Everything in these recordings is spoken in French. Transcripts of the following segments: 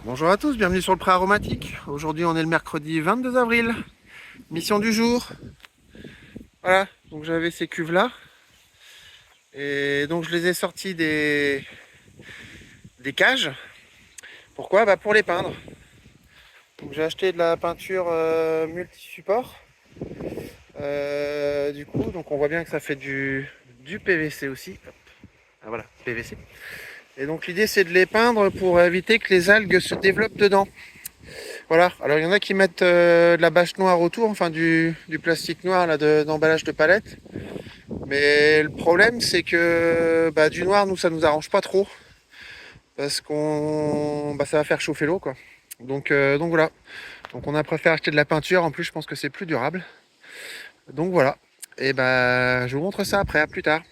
Bonjour à tous, bienvenue sur le Pré Aromatique. Aujourd'hui on est le mercredi 22 avril. Mission du jour. Voilà, donc j'avais ces cuves là. Et donc je les ai sortis des cages. Pourquoi? Pour les peindre. Donc j'ai acheté de la peinture multi-support. Du coup, donc on voit bien que ça fait du PVC aussi. Hop. Ah, voilà, PVC. Et donc l'idée c'est de les peindre pour éviter que les algues se développent dedans. Voilà, alors il y en a qui mettent de la bâche noire autour, enfin du plastique noir là, d'emballage de palette. Mais le problème c'est que du noir, nous ça nous arrange pas trop. Parce qu'on ça va faire chauffer l'eau quoi. Donc voilà. Donc on a préféré acheter de la peinture, en plus je pense que c'est plus durable. Donc voilà. Et je vous montre ça après, à plus tard.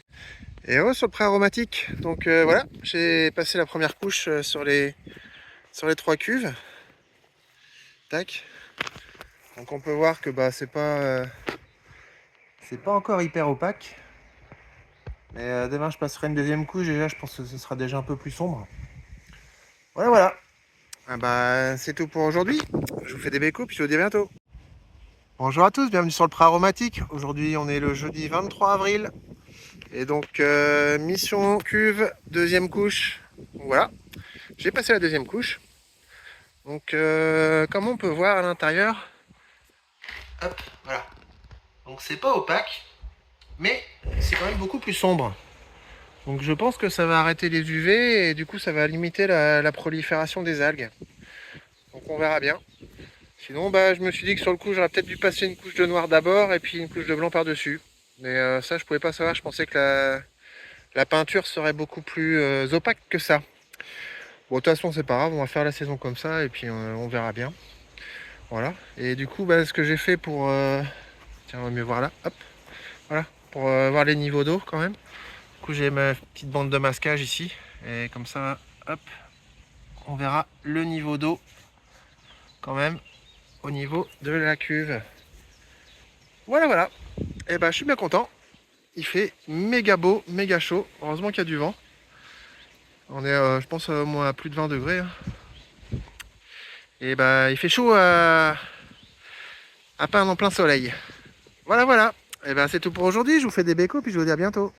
Et sur le pré aromatique. Donc voilà, j'ai passé la première couche sur les trois cuves. Tac. Donc on peut voir que c'est pas encore hyper opaque. Mais demain je passerai une deuxième couche, déjà je pense que ce sera déjà un peu plus sombre. Voilà voilà. C'est tout pour aujourd'hui. Je vous fais des bécos puis je vous dis à bientôt. Bonjour à tous, bienvenue sur le Pré Aromatique. Aujourd'hui on est le jeudi 23 avril. Et donc mission cuve, deuxième couche. Voilà. J'ai passé la deuxième couche. Donc comme on peut voir à l'intérieur. Hop, voilà. Donc c'est pas opaque, mais c'est quand même beaucoup plus sombre. Donc je pense que ça va arrêter les UV et du coup ça va limiter la prolifération des algues. Donc on verra bien. Sinon je me suis dit que sur le coup j'aurais peut-être dû passer une couche de noir d'abord et puis une couche de blanc par-dessus. Mais ça je pouvais pas savoir, je pensais que la peinture serait beaucoup plus opaque que ça. Bon de toute façon c'est pas grave, on va faire la saison comme ça et puis on verra bien. Voilà. Et du coup ce que j'ai fait pour... Tiens on va mieux voir là. Hop. Voilà. Pour voir les niveaux d'eau quand même. Du coup j'ai ma petite bande de masquage ici. Et comme ça, hop, on verra le niveau d'eau quand même au niveau de la cuve. Voilà voilà. Et je suis bien content. Il fait méga beau, méga chaud. Heureusement qu'il y a du vent. On est je pense au moins à plus de 20 degrés. Hein. Et il fait chaud à peindre en plein soleil. Voilà voilà. Et c'est tout pour aujourd'hui. Je vous fais des bécos puis je vous dis à bientôt.